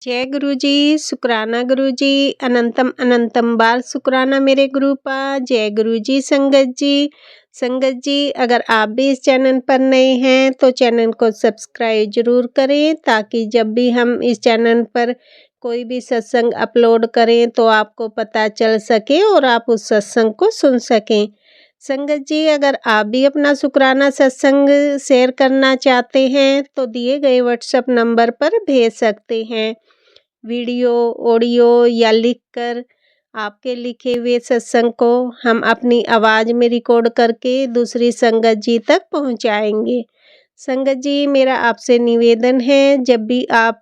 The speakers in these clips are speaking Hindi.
जय गुरु जी, शुक्राना गुरु जी, अनंतम अनंतम बार शुक्राना मेरे गुरुपा। जय गुरु जी संगत जी अगर आप भी इस चैनल पर नए हैं तो चैनल को सब्सक्राइब जरूर करें ताकि जब भी हम इस चैनल पर कोई भी सत्संग अपलोड करें तो आपको पता चल सके और आप उस सत्संग को सुन सकें। संगत जी अगर आप भी अपना शुक्राना सत्संग शेयर करना चाहते हैं तो दिए गए व्हाट्सएप नंबर पर भेज सकते हैं। वीडियो, ऑडियो या लिखकर आपके लिखे हुए सत्संग को हम अपनी आवाज़ में रिकॉर्ड करके दूसरी संगत जी तक पहुंचाएंगे। संगत जी मेरा आपसे निवेदन है जब भी आप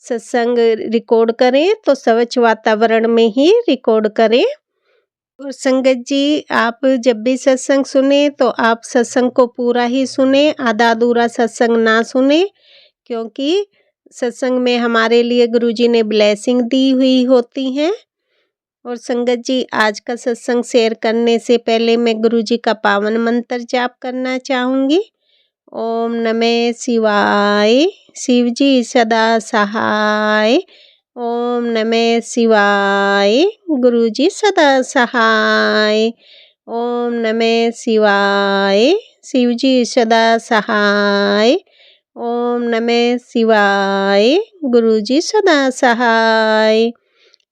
सत्संग रिकॉर्ड करें तो स्वच्छ वातावरण में ही रिकॉर्ड करें। और संगत जी आप जब भी सत्संग सुने तो आप सत्संग को पूरा ही सुने, आधा अधूरा सत्संग ना सुने, क्योंकि सत्संग में हमारे लिए गुरुजी ने ब्लेसिंग दी हुई होती हैं। और संगत जी आज का सत्संग शेयर करने से पहले मैं गुरुजी का पावन मंत्र जाप करना चाहूँगी। ओम नमः शिवाय, शिव जी सदा सहाय। ओम नमः शिवाय, गुरु जी सदा सहाय। ओम नमः शिवाय, शिव जी सदा सहाय। ओम नमः शिवाय, गुरु जी सदा सहाय।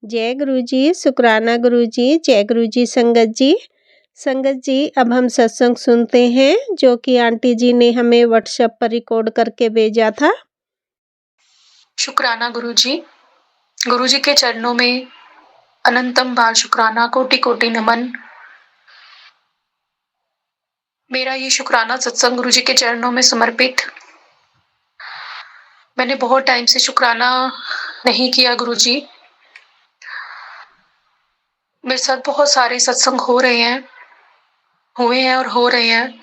जय गुरु जी, शुक्राना गुरु जी, जय गुरु जी संगत जी। संगत जी अब हम सत्संग सुनते हैं जो कि आंटी जी ने हमें व्हाट्सएप पर रिकॉर्ड करके भेजा था। शुक्राना गुरु जी के चरणों में अनंतम बार शुक्राना, कोटि कोटि नमन। मेरा ये शुक्राना सत्संग गुरु जी के चरणों में समर्पित। मैंने बहुत टाइम से शुक्राना नहीं किया गुरु जी। मेरे साथ बहुत सारे सत्संग हुए हैं और हो रहे हैं,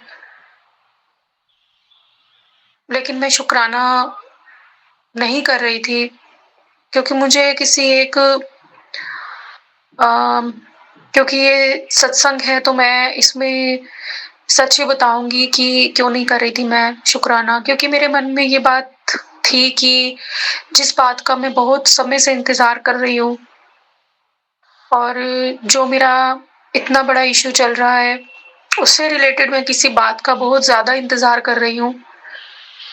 लेकिन मैं शुक्राना नहीं कर रही थी क्योंकि मुझे क्योंकि ये सत्संग है तो मैं इसमें सच ही बताऊंगी कि क्यों नहीं कर रही थी मैं शुक्राना। क्योंकि मेरे मन में ये बात थी कि जिस बात का मैं बहुत समय से इंतजार कर रही हूँ और जो मेरा इतना बड़ा इश्यू चल रहा है उससे रिलेटेड मैं किसी बात का बहुत ज्यादा इंतजार कर रही हूँ।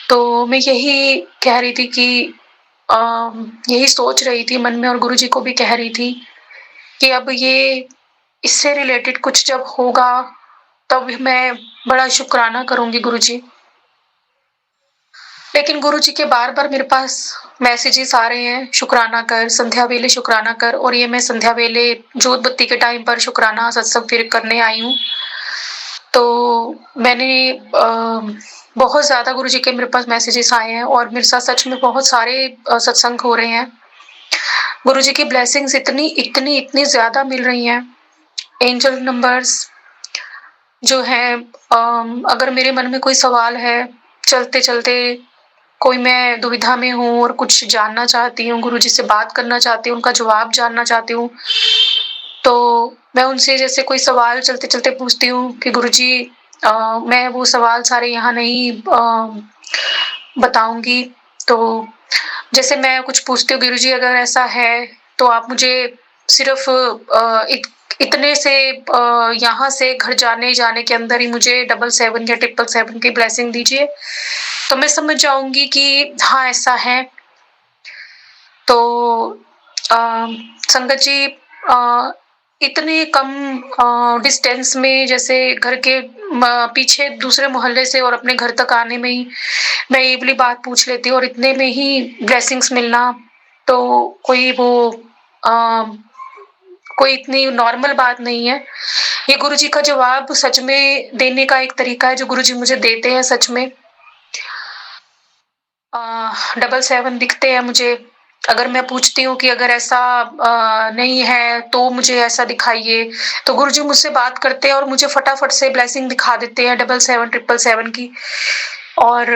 तो मैं यही कह रही थी कि यही सोच रही थी मन में और गुरुजी को भी कह रही थी कि अब ये इससे रिलेटेड कुछ जब होगा तब मैं बड़ा शुक्राना करूंगी गुरुजी। लेकिन गुरुजी के बार बार मेरे पास मैसेजेस आ रहे हैं शुक्राना कर, संध्या वेले शुक्राना कर, और ये मैं संध्या वेले जोत बत्ती के टाइम पर शुक्राना सत्संग फिर करने आई हूँ। तो मैंने बहुत ज्यादा गुरुजी के मेरे पास मैसेजेस आए हैं और मेरे साथ सच में बहुत सारे सत्संग हो रहे हैं। गुरुजी की ब्लेसिंग्स इतनी इतनी इतनी ज्यादा मिल रही हैं। एंजल नंबर्स जो है, अगर मेरे मन में कोई सवाल है, चलते चलते कोई मैं दुविधा में हूँ और कुछ जानना चाहती हूँ, गुरुजी से बात करना चाहती हूँ, उनका जवाब जानना चाहती हूँ, तो मैं उनसे जैसे कोई सवाल चलते चलते पूछती हूँ कि गुरुजी मैं वो सवाल सारे यहाँ नहीं बताऊंगी। तो जैसे मैं कुछ पूछती हूँ गुरुजी अगर ऐसा है तो आप मुझे सिर्फ इतने से यहाँ से घर जाने के अंदर ही मुझे 777 या 777 की ब्लेसिंग दीजिए, तो मैं समझ जाऊंगी कि हाँ ऐसा है। तो संगत जी इतने कम डिस्टेंस में, जैसे घर के पीछे दूसरे मोहल्ले से और अपने घर तक आने में ही मैं ये वाली बात पूछ लेती हूँ और इतने में ही ब्लेसिंग्स मिलना तो कोई इतनी नॉर्मल बात नहीं है। ये गुरुजी का जवाब सच में देने का एक तरीका है जो गुरुजी मुझे देते हैं। सच में 777 दिखते हैं मुझे। अगर मैं पूछती हूँ कि अगर ऐसा नहीं है तो मुझे ऐसा दिखाइए, तो गुरुजी मुझसे बात करते हैं और मुझे फटाफट से ब्लेसिंग दिखा देते हैं 777 777 की। और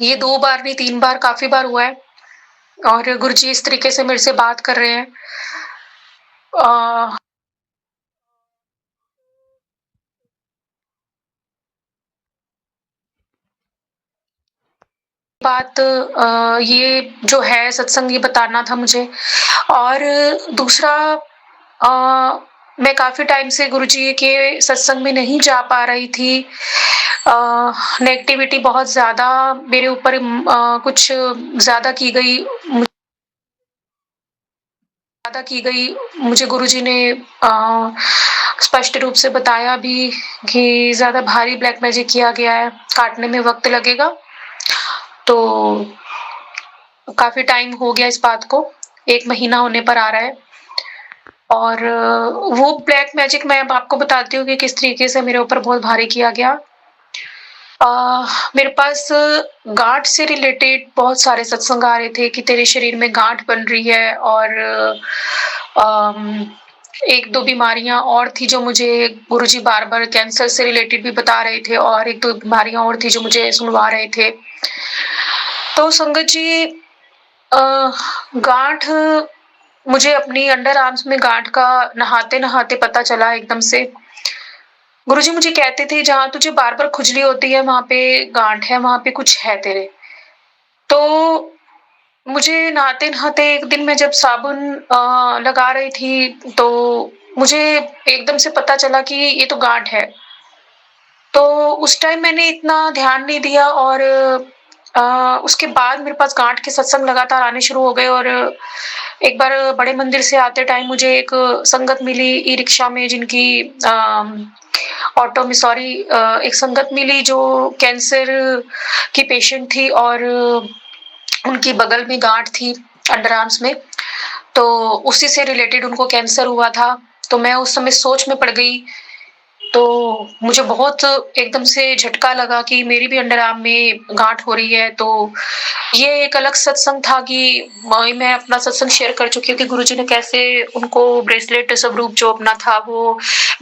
ये 2 बार नहीं 3 बार काफी बार हुआ है और गुरुजी इस तरीके से मेरे से बात कर रहे हैं। बात ये जो है सत्संग ये बताना था मुझे। और दूसरा मैं काफ़ी टाइम से गुरुजी के सत्संग में नहीं जा पा रही थी। नेगेटिविटी बहुत ज़्यादा मेरे ऊपर कुछ ज़्यादा की गई मुझे गुरुजी ने स्पष्ट रूप से बताया भी कि ज़्यादा भारी ब्लैक मैजिक किया गया है, काटने में वक़्त लगेगा। तो काफ़ी टाइम हो गया इस बात को, 1 महीना होने पर आ रहा है। और वो ब्लैक मैजिक मैं अब आपको बताती हूँ कि किस तरीके से मेरे ऊपर बहुत भारी किया गया। मेरे पास गाँठ से रिलेटेड बहुत सारे सत्संग आ रहे थे कि तेरे शरीर में गाँठ बन रही है, और 1-2 बीमारियाँ और थी जो मुझे गुरुजी बार-बार कैंसर से रिलेटेड भी बता रहे थे, और 1-2 बीमारियाँ और थी जो मुझे सुनवा रहे थे। तो संगत जी, गाँठ मुझे अपनी अंडर आर्म्स में गाँठ का नहाते-नहाते पता चला एकदम से। गुरुजी मुझे कहते थे जहाँ तुझे बार-बार खुजली होती है वहाँ पे गाँठ है, वहाँ पे कुछ है तेरे। तो मुझे नहाते-नहाते एक दिन मैं जब साबुन लगा रही थी, तो मुझे एकदम से पता चला कि ये तो गाँठ है। तो उस टाइम मैंने इतना ध्यान नहीं दिया, और उसके बाद मेरे पास गाँठ के सत्संग लगातार आने शुरू हो गए। और एक बार बड़े मंदिर से आते टाइम मुझे एक संगत मिली ई-रिक्शा में, जिनकी ऑटो में सॉरी एक संगत मिली जो कैंसर की पेशेंट थी, और उनकी बगल में गाँठ थी अंडर आर्म्स में। तो उसी से रिलेटेड उनको कैंसर हुआ था। तो मैं उस समय सोच में पड़ गई। तो मुझे बहुत एकदम से झटका लगा कि मेरी भी अंडर आर्म में गाँठ हो रही है। तो ये एक अलग सत्संग था कि मैं अपना सत्संग शेयर कर चुकी हूँ कि गुरुजी ने कैसे उनको ब्रेसलेट स्वरूप जो अपना था वो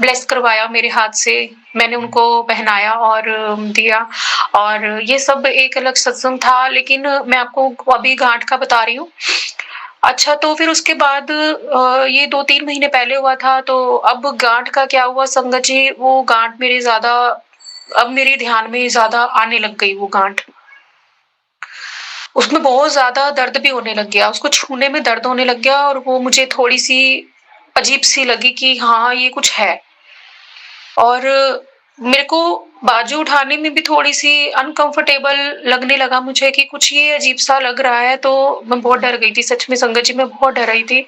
ब्लेस करवाया मेरे हाथ से। मैंने उनको पहनाया और दिया, और ये सब एक अलग सत्संग था। लेकिन मैं आपको अभी गाँठ का बता रही हूँ। अच्छा, तो फिर उसके बाद ये 2-3 महीने पहले हुआ था। तो अब गाँठ का क्या हुआ संगत जी, वो गाँठ मेरे ज़्यादा अब मेरे ध्यान में ज़्यादा आने लग गई वो गाँठ। उसमें बहुत ज़्यादा दर्द भी होने लग गया, उसको छूने में दर्द होने लग गया, और वो मुझे थोड़ी-सी अजीब-सी लगी कि हाँ, ये कुछ है। और मेरे को बाजू उठाने में भी थोड़ी-सी अनकंफर्टेबल लगने लगा मुझे कि कुछ ये अजीब-सा लग रहा है। तो मैं बहुत डर गई थी, सच में संगत जी मैं बहुत डर रही थी।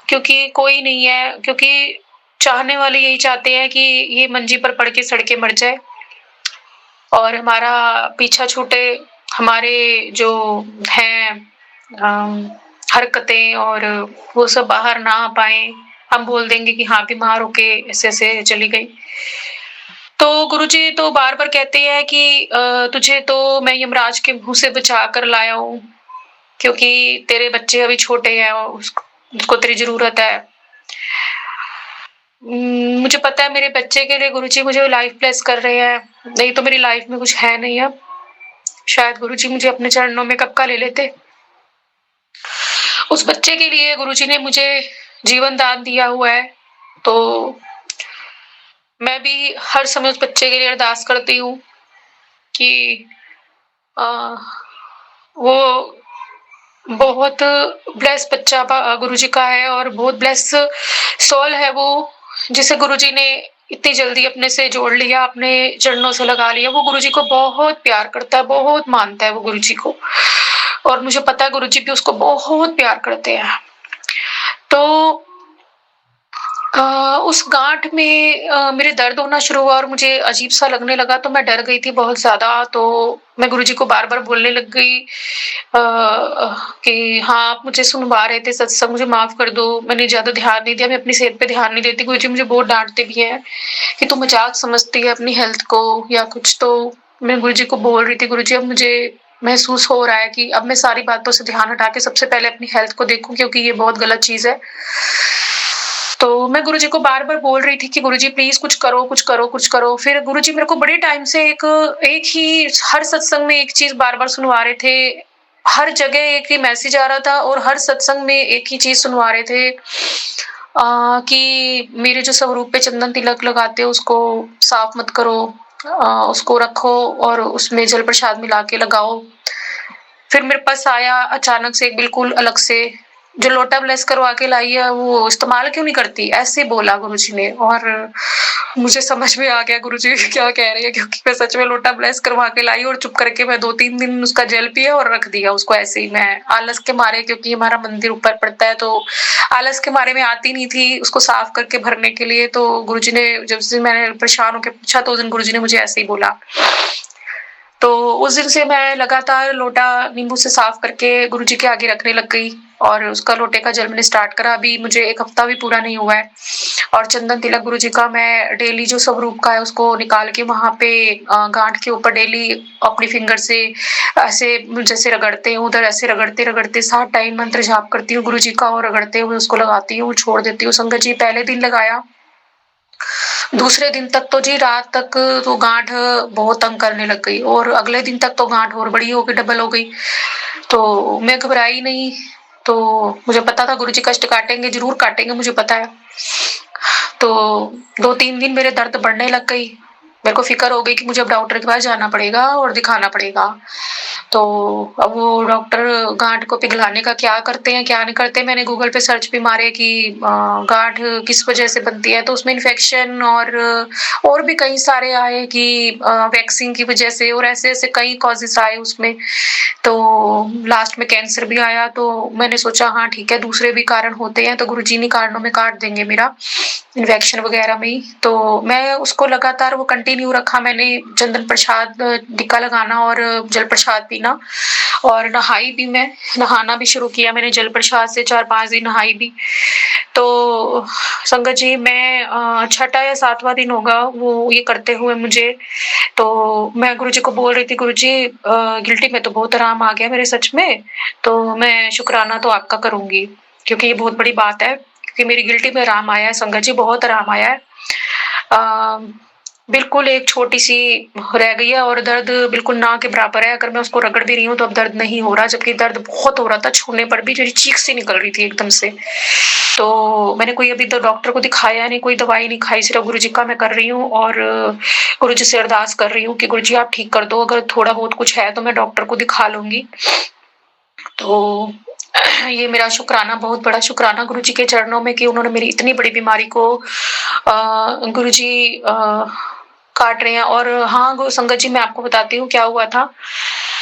क्योंकि कोई नहीं है, क्योंकि चाहने वाले यही चाहते हैं कि ये मंजी पर पड़ के सड़ के मर जाए, और हमारा पीछा छूटे, हमारे जो हैं हरकतें और वो सब बाहर ना आ पाएँ। हम बोल देंगे कि हाँ, बीमार होके ऐसे-ऐसे चली गई। तो गुरुजी तो बार-बार कहते हैं कि तुझे तो मैं यमराज के मुँह से बचा कर लाया हूँ, क्योंकि तेरे बच्चे अभी छोटे हैं और उसको तेरी ज़रूरत है। मुझे पता है मेरे बच्चे के लिए गुरुजी मुझे लाइफ ब्लेस कर रहे हैं, नहीं तो मेरी लाइफ में कुछ है नहीं अब। शायद गुरुजी मुझे अपने चरणों में कब का ले लेते। उस बच्चे के लिए गुरुजी ने मुझे जीवन दान दिया हुआ है, तो मैं भी हर समय उस बच्चे के लिए अरदास करती हूँ कि अ, वो बहुत ब्लेस बच्चा गुरुजी का है, और बहुत ब्लेस सोल है वो, जिसे गुरुजी ने इतनी जल्दी अपने से जोड़ लिया, अपने चरणों से लगा लिया। वो गुरुजी को बहुत प्यार करता है, बहुत मानता है वो गुरुजी को, और मुझे पता है गुरुजी भी उसको बहुत प्यार करते हैं। तो उस गाँठ में मेरे दर्द होना शुरू हुआ और मुझे अजीब-सा लगने लगा, तो मैं डर गई थी बहुत ज़्यादा। तो मैं गुरुजी को बार-बार बोलने लग गई कि हाँ, आप मुझे सुनवा रहे थे सत्संग, मुझे माफ़ कर दो, मैंने ज़्यादा ध्यान नहीं दिया, मैं अपनी सेहत पे ध्यान नहीं देती। गुरुजी मुझे बहुत डाँटते भी हैं कि तू मज़ाक समझती है अपनी हेल्थ को या कुछ। तो मैं गुरुजी को बोल रही थी, गुरुजी अब मुझे महसूस हो रहा है कि अब मैं सारी बातों से ध्यान हटा के सबसे पहले अपनी हेल्थ को देखूँ, क्योंकि ये बहुत गलत चीज़ है। तो मैं गुरुजी को बार-बार बोल रही थी कि गुरुजी प्लीज़ कुछ करो, कुछ करो, कुछ करो। फिर गुरुजी मेरे को बड़े टाइम से एक ही हर सत्संग में एक चीज़ बार-बार सुनवा रहे थे। हर जगह एक ही मैसेज आ रहा था, और हर सत्संग में एक ही चीज़ सुनवा रहे थे कि मेरे जो स्वरूप पे चंदन तिलक लगाते हो उसको साफ मत करो, उसको रखो और उसमें जल प्रसाद मिला के लगाओ। फिर मेरे पास आया अचानक से बिल्कुल अलग से, जो लोटा ब्लेस करवा के लाई है वो इस्तेमाल क्यों नहीं करती? ऐसे बोला गुरुजी ने, और मुझे समझ में आ गया गुरुजी क्या कह रहे हैं, क्योंकि मैं सच में लोटा ब्लेस करवा के लाई और चुप करके मैं 2-3 दिन उसका जल पिया और रख दिया उसको ऐसे ही, मैं आलस के मारे, क्योंकि हमारा मंदिर ऊपर पड़ता है तो आलस के मारे में आती नहीं थी उसको साफ करके भरने के लिए। तो गुरुजी ने, जब से मैंने परेशान होकर पूछा तो उस दिन गुरुजी ने मुझे ऐसे ही बोला। तो उस दिन से मैं लगातार लोटा नींबू से साफ करके गुरुजी के आगे रखने लग गई और उसका लोटे का जल मैंने स्टार्ट करा। अभी मुझे 1 हफ्ता भी पूरा नहीं हुआ है और चंदन तिलक गुरुजी का मैं डेली जो स्वरूप का है उसको निकाल के वहां पे गांठ के ऊपर डेली अपनी फिंगर से ऐसे जैसे रगड़ते हैं उधर ऐसे रगड़ते रगड़ते 7 टाइम मंत्र जाप करती हूँ गुरुजी का और रगड़ते हुए उसको लगाती हूँ, छोड़ देती हूँ। संगत जी पहले दिन लगाया, दूसरे दिन तक तो जी रात तक तो गांठ बहुत तंग करने लग गई और अगले दिन तक तो गांठ और बड़ी हो गई, डबल हो गई। तो मैं घबराई नहीं, तो मुझे पता था गुरुजी कष्ट काटेंगे, जरूर काटेंगे, मुझे पता है। तो 2-3 दिन मेरे दर्द बढ़ने लग गई, मेरे को फिक्र हो गई कि मुझे अब डॉक्टर के पास जाना पड़ेगा और दिखाना पड़ेगा। तो अब वो डॉक्टर गांठ को पिघलाने का क्या करते हैं क्या नहीं करते, मैंने गूगल पे सर्च भी मारे कि गांठ किस वजह से बनती है, तो उसमें इन्फेक्शन और भी कई सारे आए कि वैक्सीन की वजह से, और ऐसे ऐसे कई कॉजेस आए उसमें। तो लास्ट में कैंसर भी आया। तो मैंने सोचा हाँ ठीक है, दूसरे भी कारण होते हैं तो गुरुजी ने कारणों में काट देंगे मेरा इन्फेक्शन वगैरह में ही। तो मैं उसको लगातार वो कंटिन्यू रखा, मैंने चंदन प्रसाद टिक्का लगाना और जल प्रसाद पीना, और नहाई भी, मैं नहाना भी शुरू किया मैंने जल प्रसाद से, 4-5 दिन नहाई भी। तो संगत जी मैं 6वां या 7वां दिन होगा वो ये करते हुए मुझे। तो मैं गुरुजी को बोल रही थी, गुरुजी गिल्टी में तो बहुत आराम आ गया मेरे सच में, तो मैं शुक्राना तो आपका करूंगी, क्योंकि ये बहुत बड़ी बात है, क्योंकि मेरी गिल्टी में आराम आया है संगत जी, बहुत आराम आया है। बिल्कुल एक छोटी सी रह गई है और दर्द बिल्कुल ना के बराबर है, अगर मैं उसको रगड़ भी रही हूँ तो अब दर्द नहीं हो रहा, जबकि दर्द बहुत हो रहा था, छूने पर भी मेरी चीख से निकल रही थी एकदम से। तो मैंने कोई अभी तो डॉक्टर को दिखाया नहीं, कोई दवाई नहीं खाई, सिर्फ गुरुजी का मैं कर रही हूँ और गुरुजी से अरदास कर रही हूँ कि गुरुजी आप ठीक कर दो, अगर थोड़ा बहुत कुछ है तो मैं डॉक्टर को दिखा लूंगी। तो ये मेरा शुक्राना, बहुत बड़ा शुक्राना गुरुजी के चरणों में कि उन्होंने मेरी इतनी बड़ी बीमारी को गुरुजी काट रहे हैं। और हाँ संगत जी मैं आपको बताती हूँ क्या हुआ था।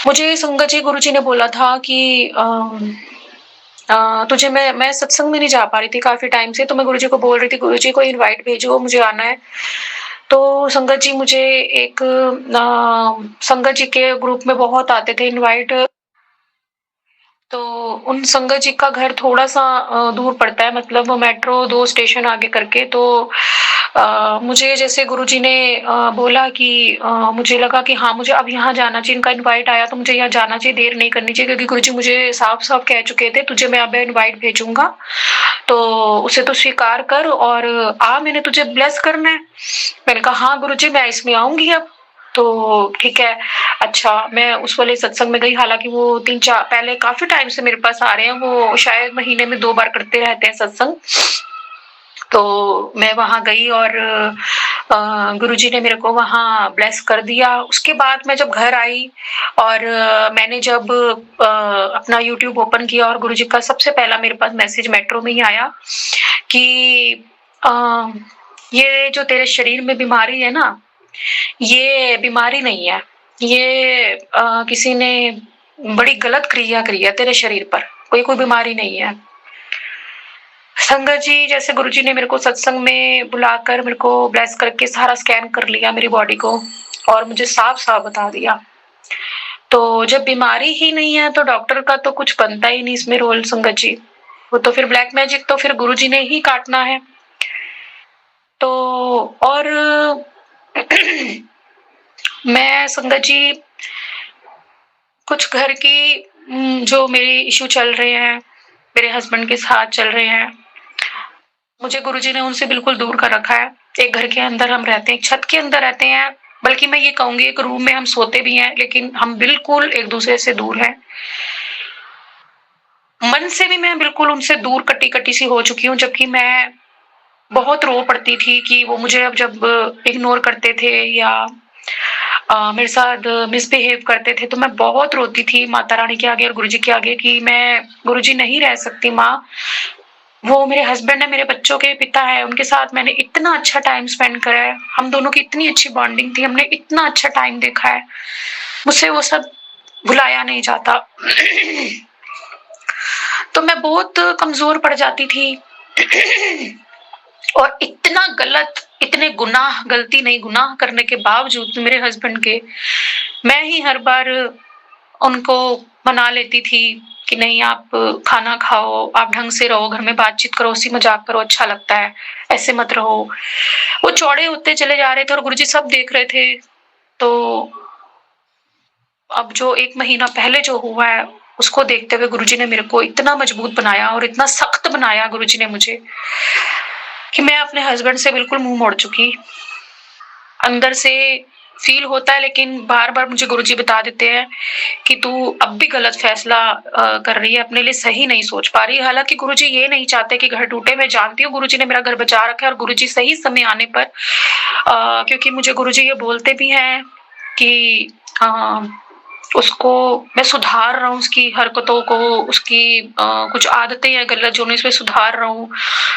मुझे संगत जी गुरुजी ने बोला था कि तुझे मैं सत्संग में नहीं जा पा रही थी काफी टाइम से, तो मैं गुरुजी को बोल रही थी गुरुजी को इनवाइट भेजो, मुझे आना है। तो संगत जी मुझे एक संगत जी के ग्रुप में बहुत आते थे इनवाइट, तो उन संगत जी का घर थोड़ा सा दूर पड़ता है, मतलब मेट्रो 2 स्टेशन आगे करके। तो मुझे जैसे गुरुजी ने बोला कि मुझे लगा कि हाँ मुझे अब यहाँ जाना चाहिए, इनका इनवाइट आया तो मुझे यहाँ जाना चाहिए, देर नहीं करनी चाहिए, क्योंकि गुरुजी मुझे साफ साफ कह चुके थे तुझे मैं अब इनवाइट भेजूंगा तो उसे तो स्वीकार कर और मैंने तुझे ब्लेस करना है। मैंने कहा हाँ गुरुजी मैं इसमें आऊंगी अब। तो ठीक है, अच्छा मैं उस वाले सत्संग में गई, हालांकि वो 3-4 पहले काफी टाइम से मेरे पास आ रहे हैं, वो शायद महीने में 2 बार करते रहते हैं सत्संग। तो मैं वहां गई और गुरुजी ने मेरे को वहां ब्लेस कर दिया। उसके बाद मैं जब घर आई और मैंने जब अपना यूट्यूब ओपन किया और गुरुजी का सबसे पहला मेरे पास मैसेज मेट्रो में ही आया कि ये जो तेरे शरीर में बीमारी है ना, ये बीमारी नहीं है, ये किसी ने बड़ी गलत क्रिया करी है तेरे शरीर पर, कोई बीमारी नहीं है। संगत जी जैसे गुरुजी ने मेरे को सत्संग में बुलाकर मेरे को ब्लेस करके सारा स्कैन कर लिया मेरी बॉडी को और मुझे साफ साफ बता दिया। तो जब बीमारी ही नहीं है तो डॉक्टर का तो कुछ बनता ही नहीं इसमें रोल संगत जी, वो तो फिर ब्लैक मैजिक तो फिर गुरुजी ने ही काटना है। तो और मैं संगत जी कुछ घर की जो मेरे इशू चल रहे हैं, मेरे हस्बैंड के साथ चल रहे हैं, मुझे गुरुजी ने उनसे बिल्कुल दूर कर रखा है। एक घर के अंदर हम रहते हैं, एक छत के अंदर रहते हैं, बल्कि मैं ये कहूंगी एक रूम में हम सोते भी हैं, लेकिन हम बिल्कुल एक दूसरे से दूर हैं। मन से भी मैं बिल्कुल उनसे दूर कटी कटी सी हो चुकी हूँ, जबकि मैं बहुत रो पड़ती थी कि वो मुझे अब जब इग्नोर करते थे या मेरे साथ मिसबिहेव करते थे, तो मैं बहुत रोती थी माता रानी के आगे और गुरुजी के आगे कि मैं गुरुजी नहीं रह सकती माँ। वो मेरे हस्बैंड है, मेरे बच्चों के पिता हैं, उनके साथ मैंने इतना अच्छा टाइम स्पेंड करा है, हम दोनों की इतनी अच्छी बॉन्डिंग थी, हमने इतना अच्छा टाइम देखा है, मुझसे वो सब भुलाया नहीं जाता। तो मैं बहुत कमज़ोर पड़ जाती थी और इतना गलत, इतने गुनाह, गलती नहीं गुनाह करने के बावजूद मेरे हस्बैंड के, मैं ही हर बार उनको मना लेती थी कि नहीं आप खाना खाओ, आप ढंग से रहो, घर में बातचीत करो, हँसी मज़ाक करो, अच्छा लगता है, ऐसे मत रहो। वो चौड़े होते चले जा रहे थे और गुरुजी सब देख रहे थे। तो अब जो 1 महीना पहले जो हुआ है, उसको देखते हुए गुरुजी ने मेरे को इतना मजबूत बनाया और इतना सख्त बनाया गुरुजी ने मुझे, कि मैं अपने हस्बैंड से बिल्कुल मुँह मोड़ चुकी। अंदर से फ़ील होता है, लेकिन बार-बार मुझे गुरुजी बता देते हैं कि तू अब भी गलत फ़ैसला कर रही है, अपने लिए सही नहीं सोच पा रही है। हालाँकि गुरुजी ये नहीं चाहते कि घर टूटे, मैं जानती हूँ गुरुजी ने मेरा घर बचा रखा है और गुरुजी सही समय आने पर क्योंकि मुझे गुरुजी ये बोलते भी हैं कि उसको मैं सुधार रहा हूँ, उसकी हरकतों को, उसकी कुछ आदतें हैं गलत जो मैं इसमें सुधार रहा हूँ,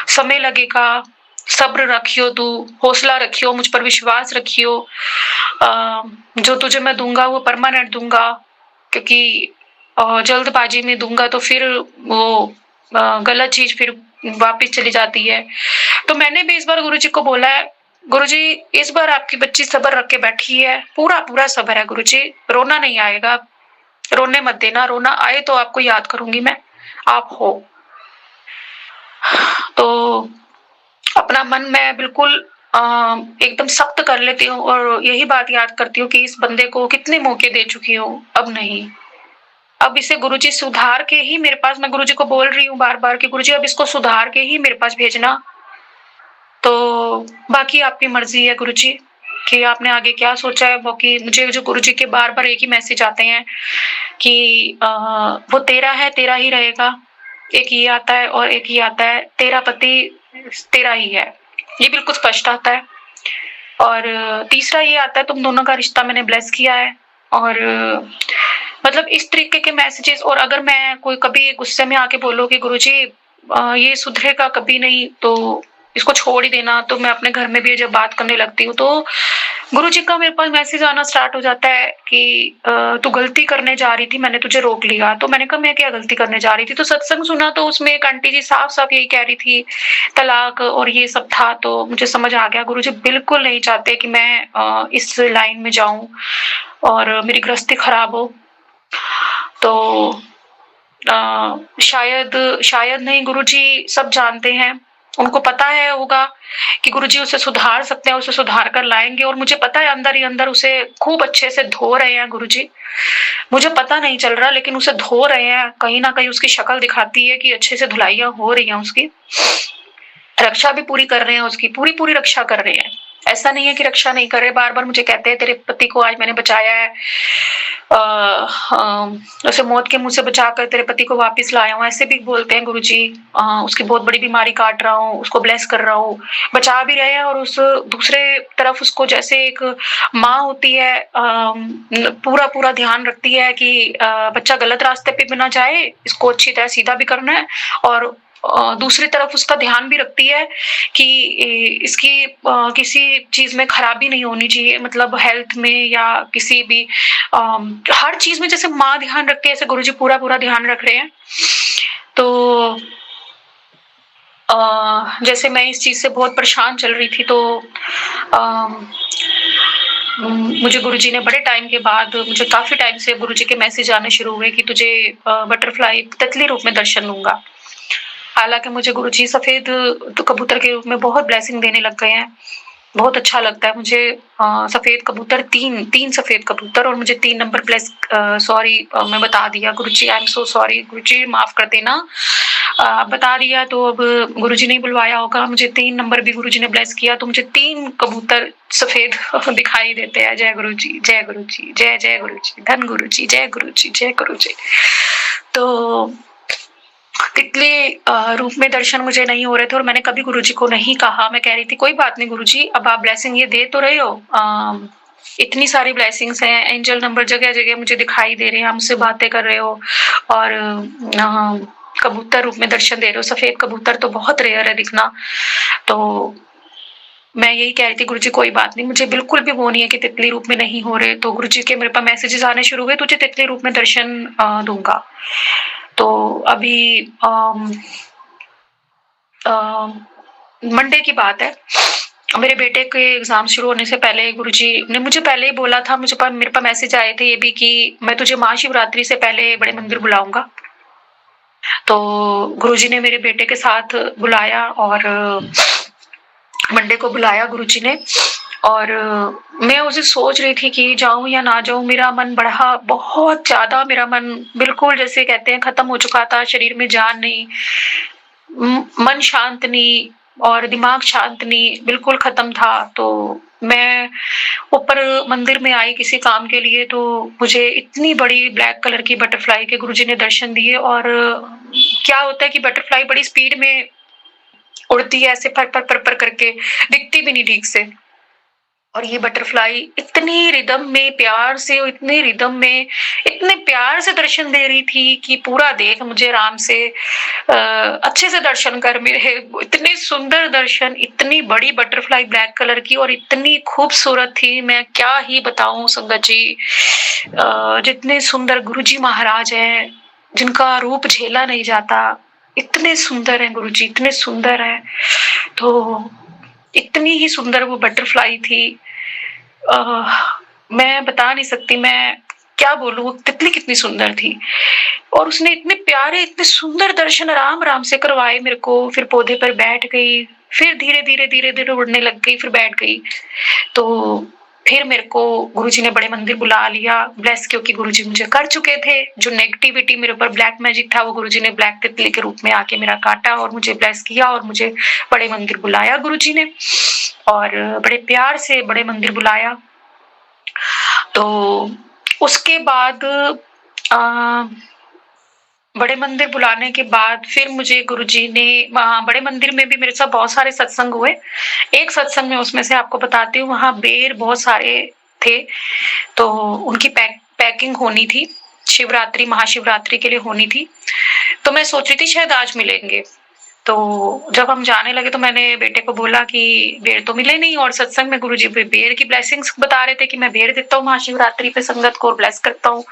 समय लगेगा, सब्र रखियो तू, हौसला रखियो, मुझ पर विश्वास रखियो। जो तुझे मैं दूँगा वो परमानेंट दूँगा, क्योंकि जल्दबाज़ी में दूँगा तो फिर वो गलत चीज़ फिर वापिस चली जाती है। तो मैंने भी इस बार गुरुजी को बोला है, गुरुजी इस बार आपकी बच्ची सब्र रख के बैठी है, पूरा-पूरा सब्र है गुरुजी, रोना नहीं आएगा, रोने मत देना, रोना आए तो आपको याद करूँगी मैं, आप हो। तो अपना मन मैं बिल्कुल एकदम सख्त कर लेती हूँ और यही बात याद करती हूँ कि इस बंदे को कितने मौके दे चुकी हूँ, अब नहीं। अब इसे गुरुजी सुधार के ही मेरे पास, मैं गुरुजी को बोल रही हूँ बार-बार कि गुरुजी अब इसको सुधार के ही मेरे पास भेजना। तो बाकी आपकी मर्ज़ी है गुरुजी कि आपने आगे क्या सोचा है, बाकी मुझे जो गुरुजी के बार-बार एक ही मैसेज आते हैं कि वो तेरा है, तेरा ही रहेगा। एक ये आता है और एक ये आता है, तेरा पति तेरा ही है। ये बिल्कुल स्पष्ट आता है। और तीसरा ये आता है, तुम दोनों का रिश्ता मैंने ब्लेस किया है। और मतलब इस तरीके के मैसेजेस, और अगर मैं कोई कभी गुस्से में आके बोलूँ कि गुरुजी ये सुधरेगा कभी नहीं, तो इसको छोड़ ही देना, तो मैं अपने घर में भी जब बात करने लगती हूँ, तो गुरुजी का मेरे पास मैसेज आना स्टार्ट हो जाता है कि तू गलती करने जा रही थी, मैंने तुझे रोक लिया। तो मैंने कहा मैं क्या गलती करने जा रही थी? तो सत्संग सुना तो उसमें एक आंटी जी साफ-साफ यही कह रही थी, तलाक और ये सब था, तो मुझे समझ आ गया गुरुजी बिल्कुल नहीं चाहते कि मैं इस लाइन में जाऊँ और मेरी गृहस्थी खराब हो। तो शायद नहीं, गुरुजी सब जानते हैं। उनको पता है होगा कि गुरुजी उसे सुधार सकते हैं, उसे सुधार कर लाएँगे, और मुझे पता है अंदर ही अंदर उसे खूब अच्छे से धो रहे हैं गुरुजी। मुझे पता नहीं चल रहा, लेकिन उसे धो रहे हैं, कहीं न कहीं उसकी शक्ल दिखाती है कि अच्छे से धुलाइयाँ हो रही हैं उसकी। रक्षा भी पूरी कर रहे हैं उसकी, पूरी-पूरी रक्षा कर रहे हैं। ऐसा नहीं है कि रक्षा नहीं कर रहे, बार-बार मुझे कहते हैं तेरे पति को आज मैंने बचाया है। उसे मौत के मुँह से बचाकर तेरे पति को वापस लाया हूँ, ऐसे भी बोलते हैं गुरुजी। उसकी बहुत बड़ी बीमारी काट रहा हूँ, उसको ब्लेस कर रहा हूँ, बचा भी रहे हैं, और उस दूसरे तरफ उसको जैसे एक माँ होती है पूरा-पूरा ध्यान रखती है कि बच्चा गलत रास्ते पे भी ना जाए, इसको अच्छी तरह सीधा भी करना है, और दूसरी तरफ उसका ध्यान भी रखती है कि इसकी किसी चीज़ में खराबी नहीं होनी चाहिए, मतलब हेल्थ में या किसी भी हर चीज़ में जैसे माँ ध्यान रखती है, ऐसे गुरुजी पूरा-पूरा ध्यान रख रहे हैं। तो जैसे मैं इस चीज़ से बहुत परेशान चल रही थी, तो मुझे गुरुजी ने बड़े टाइम के बाद, मुझे काफ़ी टाइम से गुरुजी के मैसेज आने शुरू हुए कि तुझे बटरफ्लाई तितली रूप में दर्शन दूँगा। हालाँकि मुझे गुरुजी सफ़ेद कबूतर के रूप में बहुत ब्लेसिंग देने लग गए हैं। बहुत अच्छा लगता है मुझे सफ़ेद कबूतर, 3 सफ़ेद कबूतर, और मुझे 3 नंबर ब्लेस सॉरी मैं बता दिया गुरुजी, आई एम सो सॉरी गुरुजी, माफ़ कर देना। बता दिया तो अब गुरुजी ने ही बुलवाया होगा, मुझे 3 नंबर भी गुरुजी ने ब्लेस किया, तो मुझे 3 कबूतर सफ़ेद दिखाई देते हैं। जय गुरुजी, जय गुरुजी, जय जय गुरुजी, धन गुरुजी, जय गुरुजी, जय गुरुजी। तो तितली रूप में दर्शन मुझे नहीं हो रहे थे, और मैंने कभी गुरुजी को नहीं कहा। मैं कह रही थी कोई बात नहीं गुरुजी, अब आप ब्लेसिंग ये दे तो रहे हो, इतनी सारी ब्लेसिंग्स हैं, एंजल नंबर जगह-जगह मुझे दिखाई दे रहे हैं, आप मुझसे बातें कर रहे हो और कबूतर रूप में दर्शन दे रहे हो। सफेद कबूतर तो बहुत रेयर है दिखना। तो मैं यही कह रही थी गुरुजी कोई बात नहीं, मुझे बिल्कुल भी वो नहीं है कि तितली रूप में नहीं हो रहे। तो गुरुजी के मेरे पास मैसेजेस आने शुरू हुए, तुझे तितली रूप में दर्शन दूँगा। तो अभी मंडे की बात है, मेरे बेटे के एग्जाम शुरू होने से पहले गुरुजी ने मुझे पहले ही बोला था, मेरे पास मैसेज आए थे ये भी कि मैं तुझे महाशिवरात्रि से पहले बड़े मंदिर बुलाऊंगा। तो गुरुजी ने मेरे बेटे के साथ बुलाया और मंडे को बुलाया गुरुजी ने। और मैं उसे सोच रही थी कि जाऊं या ना जाऊं, मेरा मन बढ़ा बहुत ज्यादा, मेरा मन बिल्कुल जैसे कहते हैं खत्म हो चुका था, शरीर में जान नहीं, मन शांत नहीं और दिमाग शांत नहीं, बिल्कुल खत्म था। तो मैं ऊपर मंदिर में आई किसी काम के लिए, तो मुझे इतनी बड़ी ब्लैक कलर की बटरफ्लाई के गुरुजी ने दर्शन दिए। और क्या होता है कि बटरफ्लाई बड़ी स्पीड में उड़ती है, ऐसे पर पर पर पर करके, दिखती भी नहीं ठीक से। और ये बटरफ्लाई इतनी रिदम में प्यार से और इतने रिदम में इतने प्यार से दर्शन दे रही थी कि पूरा देख मुझे आराम से अच्छे से दर्शन कर मेरे। इतने सुंदर दर्शन, इतनी बड़ी बटरफ्लाई ब्लैक कलर की और इतनी खूबसूरत थी, मैं क्या ही बताऊं संगत जी। जितने सुंदर गुरुजी महाराज हैं, जिनका रूप झेला नहीं जाता, इतने सुंदर हैं गुरुजी, इतने सुंदर हैं। तो इतनी ही सुंदर वो बटरफ्लाई थी, मैं बता नहीं सकती, मैं क्या बोलूं, तितली कितनी सुंदर थी। और उसने इतने प्यारे इतने सुंदर दर्शन आराम आराम से करवाए मेरे को। फिर पौधे पर बैठ गई, फिर धीरे धीरे धीरे धीरे उड़ने लग गई, फिर बैठ गई। तो फिर मेरे को गुरुजी ने बड़े मंदिर बुला लिया, ब्लेस, क्योंकि गुरुजी मुझे कर चुके थे। जो नेगेटिविटी मेरे ऊपर ब्लैक मैजिक था, वो गुरुजी ने ब्लैक तितली के रूप में आके मेरा काटा और मुझे ब्लेस किया और मुझे बड़े मंदिर बुलाया गुरुजी ने, और बड़े प्यार से बड़े मंदिर बुलाया। तो उसके बाद बड़े मंदिर बुलाने के बाद फिर मुझे गुरुजी ने, बड़े मंदिर में भी मेरे साथ बहुत सारे सत्संग हुए। एक सत्संग में उसमें से आपको बताती हूँ, वहां बेर बहुत सारे थे, तो उनकी पैकिंग होनी थी, शिवरात्रि महाशिवरात्रि के लिए होनी थी। तो मैं सोच रही थी शायद आज मिलेंगे। तो जब हम जाने लगे तो मैंने बेटे को बोला कि बेर तो मिले नहीं, और सत्संग में गुरुजी बेर की ब्लेसिंग्स बता रहे थे कि मैं बेर देता हूँ महाशिवरात्रि पे, संगत को ब्लेस करता हूँ।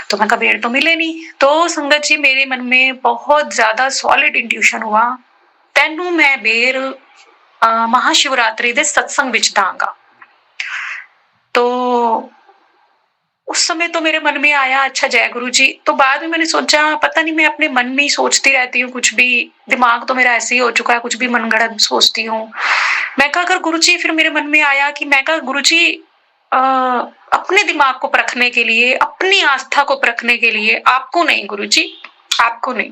तो मैं कहा बेर तो मिले नहीं। तो संगत जी मेरे मन में बहुत ज्यादा सॉलिड इंट्यूशन हुआ, तेनू मैं बेर महाशिवरात्रि दे सत्संग विच दांगा। तो उस समय तो मेरे मन में आया अच्छा जय गुरु जी। तो बाद में मैंने सोचा पता नहीं, मैं अपने मन में ही सोचती रहती हूँ कुछ भी, दिमाग तो मेरा ऐसे ही हो चुका है, कुछ भी मनगढ़ंत सोचती हूँ। मैं कहा अगर गुरु जी, फिर मेरे मन में आया कि मैं कहा गुरु जी अपने दिमाग को परखने के लिए, अपनी आस्था को परखने के लिए, आपको नहीं गुरु जी, आपको नहीं।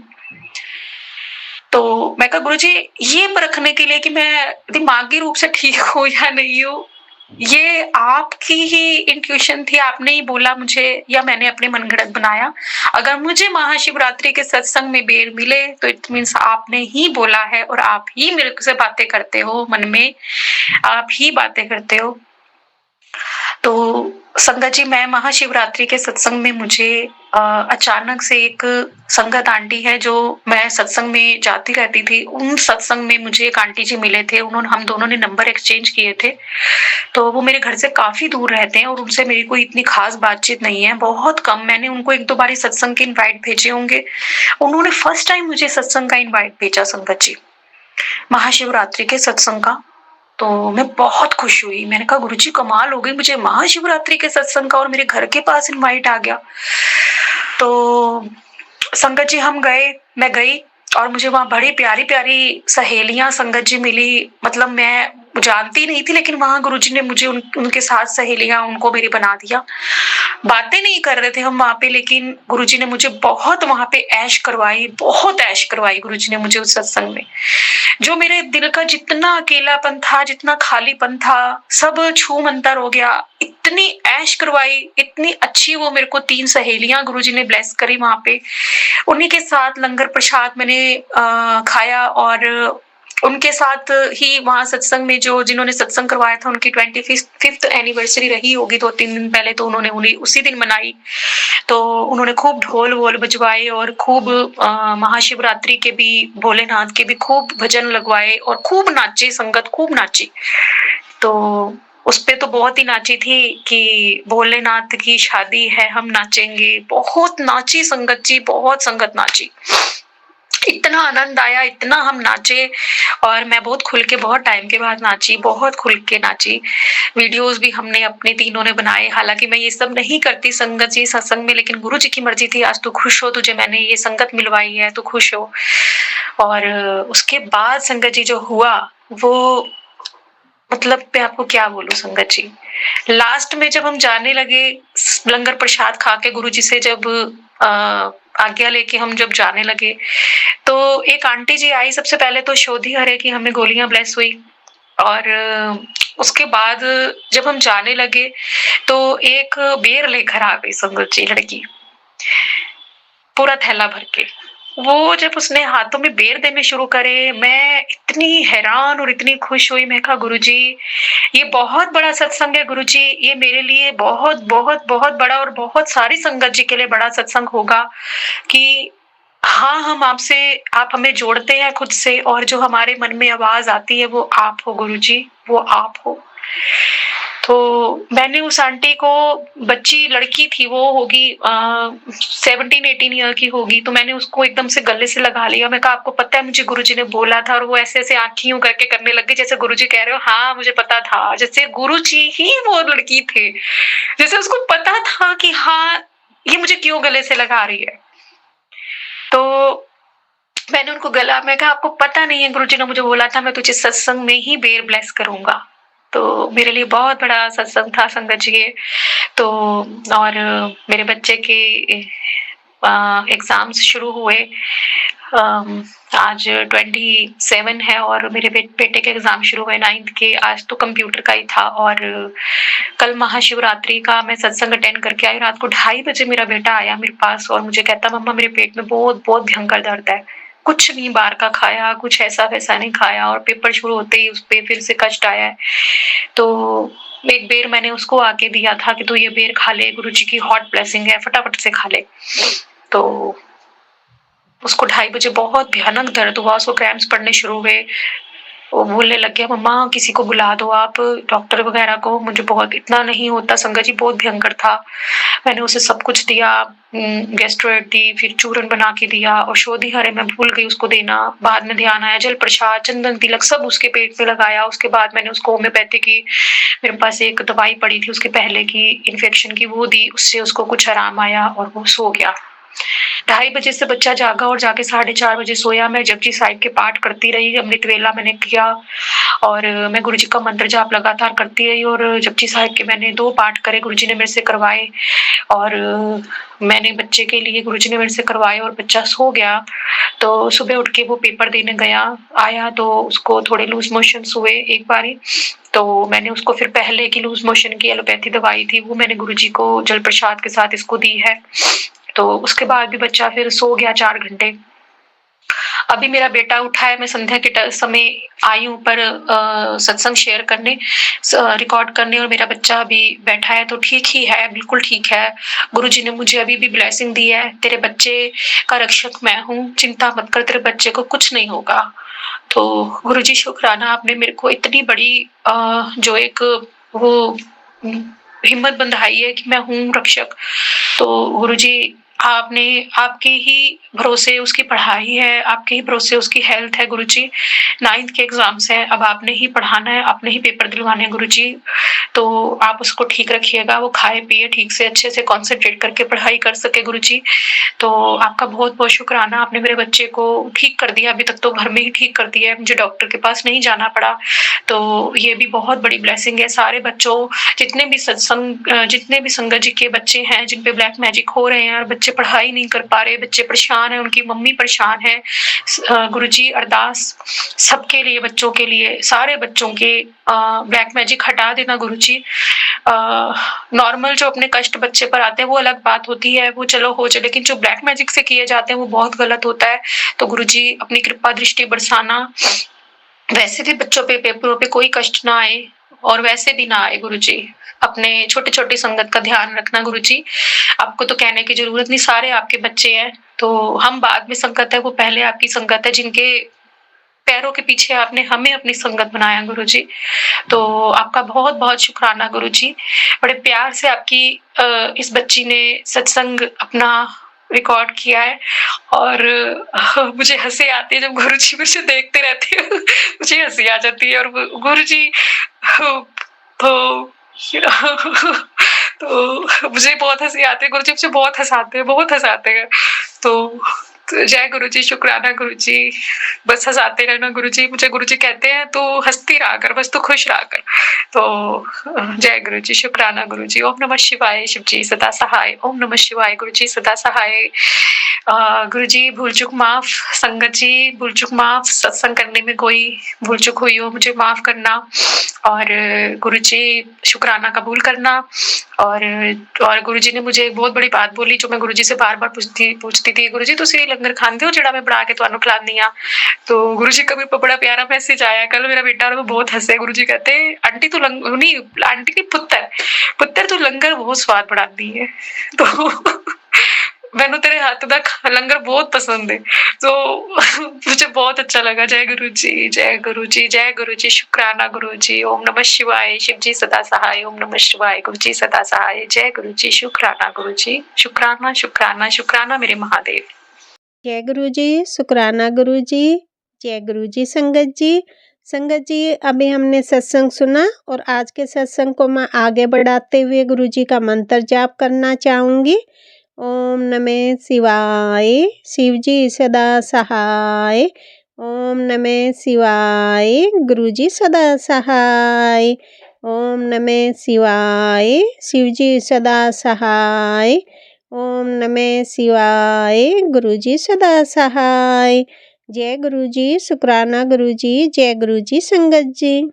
तो मैं कहा गुरु जी ये परखने के लिए कि मैं दिमागी रूप से ठीक हूँ या नहीं हूँ, ये आपकी ही इंट्यूशन थी, आपने ही बोला मुझे, या मैंने अपने मनगढ़ंत बनाया। अगर मुझे महाशिवरात्रि के सत्संग में बेर मिले तो इट मीन्स आपने ही बोला है और आप ही मेरे से बातें करते हो, मन में आप ही बातें करते हो। तो संगत जी मैं महाशिवरात्रि के सत्संग में मुझे अचानक से एक संगत आंटी है जो मैं सत्संग में जाती रहती थी, उन सत्संग में मुझे एक आंटी जी मिले थे, उन्होंने, हम दोनों ने नंबर एक्सचेंज किए थे। तो वो मेरे घर से काफी दूर रहते हैं और उनसे मेरी कोई इतनी खास बातचीत नहीं है, बहुत कम। मैंने उनको एक दो बारी सत्संग के इनवाइट भेजे होंगे, उन्होंने फर्स्ट टाइम मुझे सत्संग का इनवाइट भेजा संगत जी, महाशिवरात्रि के सत्संग का। तो मैं बहुत खुश हुई, मैंने कहा गुरुजी कमाल हो गई, मुझे महाशिवरात्रि के सत्संग का और मेरे घर के पास इनवाइट आ गया। तो संगत जी हम गए, मैं गई और मुझे वहां बड़ी प्यारी प्यारी सहेलियां संगत जी मिली, मतलब मैं जानती नहीं थी, लेकिन वहां गुरुजी ने मुझे उनके साथ सहेलियां उनको मेरी बना दिया। बातें नहीं कर रहे थे हम वहां पे, लेकिन गुरुजी ने मुझे बहुत वहां पे ऐश करवाई, बहुत ऐश करवाई गुरुजी ने मुझे उस सत्संग में। जो मेरे दिल का जितना अकेलापन था, जितना खालीपन था, सब छू मंतर हो गया। इतनी ऐश करवाई, इतनी अच्छी वो मेरे को 3 सहेलियां गुरुजी ने ब्लेस करी वहां पे। उन्हीं के साथ लंगर प्रसाद मैंने खाया और उनके साथ ही वहाँ सत्संग में जो जिन्होंने सत्संग करवाया था उनकी 25th एनिवर्सरी रही होगी 2-3 दिन पहले, तो उन्होंने उन्हीं उसी दिन मनाई। तो उन्होंने खूब ढोल-वोल बजवाए और खूब महाशिवरात्रि के भी, भोलेनाथ के भी खूब भजन लगवाए और खूब नाची संगत, खूब नाची। तो उसपे तो बहुत ही नाची थी कि भोलेनाथ की शादी है, हम नाचेंगे। बहुत नाची संगत जी, बहुत संगत नाची। इतना आनंद आया, इतना हम नाचे और मैं बहुत खुल के, बहुत टाइम के बाद नाची, बहुत खुल के नाची। वीडियोज़ भी हमने अपने तीनों ने बनाए। हालाँकि मैं ये सब नहीं करती संगत जी सत्संग में, लेकिन गुरु जी की मर्ज़ी थी, आज तू खुश हो, तुझे मैंने ये संगत मिलवाई है, तू खुश हो। और उसके बाद संगत जी जो हुआ, वो मतलब मैं आपको क्या बोलूँ संगत जी। लास्ट में जब हम जाने लगे, लंगर प्रसाद खा के गुरुजी से जब आज्ञा लेके हम जब जाने लगे, तो एक आंटी जी आई। सबसे पहले तो शोधी हरे की हमें गोलियाँ ब्लेस हुई और उसके बाद जब हम जाने लगे, तो एक बेर लेकर आ गई संगत जी लड़की, पूरा थैला भर के। वो जब उसने हाथों में बेर देने शुरू करे, मैं इतनी हैरान और इतनी खुश हुई। मैं कहा गुरुजी, ये बहुत बड़ा सत्संग है गुरुजी, ये मेरे लिए बहुत बहुत बहुत बड़ा और बहुत सारी संगत जी के लिए बड़ा सत्संग होगा कि हाँ, हम आपसे, आप हमें जोड़ते हैं खुद से और जो हमारे मन में आवाज़ आती है वो आप हो गुरुजी, वो आप हो। तो मैंने उस आंटी को, बच्ची लड़की थी, वो होगी 17-18 ईयर की होगी, तो मैंने उसको एकदम से गले से लगा लिया। मैं कहा आपको पता है मुझे गुरुजी ने बोला था, और वो ऐसे-ऐसे आँखें यूँ करके करने लग गई जैसे गुरुजी कह रहे हो हाँ, मुझे पता था। जैसे गुरुजी ही वो लड़की थे। जैसे उसको पता था कि हाँ, ये मुझे क्यों गले से लगा रही है। तो मैंने उनको गला, मैं कहा आपको पता नहीं है गुरुजी ने मुझे बोला था मैं तुझे सत्संग में ही बेर ब्लेस करूँगा। तो मेरे लिए बहुत बड़ा सत्संग था संगत जी ये। तो और मेरे बच्चे के एग्ज़ाम्स शुरू हुए। आज 27 है और मेरे बेटे के एग्ज़ाम शुरू हुए 9th के। आज तो कंप्यूटर का ही था और कल महाशिवरात्रि का मैं सत्संग अटेंड करके आई। रात को 2:30 बजे मेरा बेटा आया मेरे पास और मुझे कहता मम्मा मेरे पेट में बहुत-बहुत भयंकर दर्द है। कुछ नहीं बाहर का खाया, कुछ ऐसा-वैसा नहीं खाया और पेपर शुरू होते ही उस पे फिर से कष्ट आया है। तो एक बेर मैंने उसको आके दिया था कि तू ये बेर खा ले, गुरुजी की हॉट ब्लेसिंग है, फटाफट से खा ले। तो उसको 2:30 बजे बहुत भयानक दर्द हुआ, उसको क्रैम्प्स पड़ने शुरू हुए। वो बोलने लग गया मम्मा किसी को बुला दो आप, डॉक्टर वगैरह को, मुझे बहुत, इतना नहीं होता संगत जी, बहुत भयंकर था। मैंने उसे सब कुछ दिया, गैस्ट्रोएड दी, फिर चूरन बना के दिया, औषधि हरे मैं भूल गई उसको देना। बाद में ध्यान आया, जल प्रसाद, चंदन तिलक सब उसके पेट पे लगाया। उसके बाद मैंने उसको होम्योपैथी की, मेरे पास एक दवाई पड़ी थी उसके पहले की इन्फेक्शन की, वो दी, उससे उसको कुछ आराम आया और वो सो गया। 2:30 बजे से बच्चा जागा और जाके 4:30 बजे सोया। मैं जपजी साहिब के पाठ करती रही, अमृत वेला मैंने किया और मैं गुरुजी का मंत्र जाप लगातार करती रही और जपजी साहिब के मैंने 2 पाठ करे, गुरुजी ने मेरे से करवाए और मैंने बच्चे के लिए, गुरुजी ने मेरे से करवाए और बच्चा सो गया। तो सुबह उठ के वो पेपर देने गया, आया तो उसको थोड़े लूज़ मोशंस हुए एक बारी, तो मैंने उसको फिर पहले की लूज़ मोशन की एलोपैथी दवाई थी, वो मैंने गुरुजी को जल प्रसाद के साथ इसको दी है। तो उसके बाद भी बच्चा फिर सो गया 4 घंटे। अभी मेरा बेटा उठा है, मैं संध्या के समय आई हूँ ऊपर सत्संग शेयर करने, रिकॉर्ड करने और मेरा बच्चा अभी बैठा है तो ठीक ही है, बिल्कुल ठीक है। गुरुजी ने मुझे अभी भी ब्लेसिंग दी है, तेरे बच्चे का रक्षक मैं हूँ, चिंता मत कर, तेरे बच्चे को कुछ नहीं होगा। तो गुरुजी शुक्राना, आपने मेरे को इतनी बड़ी जो एक वो हिम्मत बंधाई है कि मैं हूँ रक्षक। तो गुरुजी आपने, आपके ही भरोसे उसकी पढ़ाई है, आपके ही भरोसे उसकी हेल्थ है गुरुजी। 9th के एग्ज़ाम्स हैं, अब आपने ही पढ़ाना है, आपने ही पेपर दिलवाने हैं गुरुजी। तो आप उसको ठीक रखिएगा, वो खाए-पिए ठीक से, अच्छे से कॉन्संट्रेट करके पढ़ाई कर सके गुरुजी। तो आपका बहुत-बहुत शुक्राना, आपने मेरे बच्चे को ठीक कर दिया, अभी तक तो घर में ही ठीक कर दिया है, मुझे डॉक्टर के पास नहीं जाना पड़ा। तो ये भी बहुत बड़ी ब्लेसिंग है। सारे बच्चों, जितने भी जितने भी संगत जी के बच्चे हैं जिन पे ब्लैक मैजिक हो रहे हैं और बच्चे पढ़ाई नहीं कर पा रहे, बच्चे परेशान हैं, उनकी मम्मी परेशान है, गुरुजी अरदास सबके लिए, बच्चों के लिए, सारे बच्चों के ब्लैक मैजिक हटा देना गुरुजी। नॉर्मल जो अपने कष्ट बच्चे पर आते हैं वो अलग बात होती है, वो चलो हो जाए, लेकिन जो ब्लैक मैजिक से किए जाते हैं वो बहुत गलत होता है। तो गुरुजी अपनी कृपा दृष्टि बरसाना वैसे भी बच्चों पे पेपरों पे कोई कष्ट ना आए और वैसे भी ना आए गुरुजी। अपने छोटी-छोटी संगत का ध्यान रखना गुरुजी। आपको तो कहने की ज़रूरत नहीं, सारे आपके बच्चे हैं। तो हम बाद में संगत है, वो पहले आपकी संगत है, जिनके पैरों के पीछे आपने हमें अपनी संगत बनाया गुरुजी। तो आपका बहुत-बहुत शुक्राना गुरुजी। बड़े प्यार से आपकी इस बच्ची ने सत्संग अपना रिकॉर्ड किया है और मुझे हँसी आती है जब गुरुजी मुझे देखते रहते हैं। मुझे हँसी आ जाती है और गुरुजी तो तो मुझे बहुत हँसी आती है, गुरुजी मुझे बहुत हँसाते हैं। तो जय गुरुजी, शुक्राना गुरुजी। बस हँसाते रहना गुरुजी। मुझे गुरुजी कहते हैं तू हँसती रहा कर, बस तू खुश रहा कर। तो जय गुरुजी, शुक्राना गुरुजी। ओम नमः शिवाय, शिव जी सदा सहाय। ओम नमः शिवाय, गुरुजी सदा सहाय। गुरुजी भूल चूक माफ, संगत जी भूल चूक माफ, सत्संग करने में कोई भूल चूक हुई हो मुझे माफ करना और गुरुजी शुक्राना कबूल करना। और गुरुजी ने मुझे एक बहुत बड़ी बात बोली जो मैं गुरुजी से बार-बार पूछती थी, गुरुजी तुसी लंगर खांदे हो जेड़ा मैं बना के तुहानू खिलानी आ? तो गुरुजी का भी बड़ा प्यारा मैसेज आया। कल मेरा बेटा और मैं बहुत हँसे। गुरुजी कहते आंटी तू नहीं आंटी नहीं पुत्तर तू लंगर बहुत स्वाद बनाती है। तो मैनू तेरे हाथ का लंगर बहुत पसंद है। तो मुझे बहुत अच्छा लगा। जय गुरुजी, जय गुरुजी, जय गुरुजी, शुक्राना गुरुजी। ओम नमः शिवाय, शिव जी सदा सहाय। ओम नमः शिवाय, गुरुजी सदा सहाय। जय गुरुजी, शुक्राना गुरुजी। शुक्राना, शुक्राना, शुक्राना मेरे महादेव। जय गुरुजी, शुक्राना गुरुजी। जय गुरुजी संगत जी। संगत जी, अभी हमने सत्संग सुना और आज के सत्संग को मैं आगे बढ़ाते हुए गुरुजी का मंत्र जाप करना चाहूँगी। ओम नमः शिवाय, शिव जी सदा सहाय। ओम नमः शिवाय, गुरुजी सदा सहाय। ओम नमः शिवाय, शिव जी सदा सहाय। ओम नमः शिवाय, गुरुजी सदा सहाय। जय गुरुजी, शुक्राना गुरुजी। जय गुरुजी संगत जी।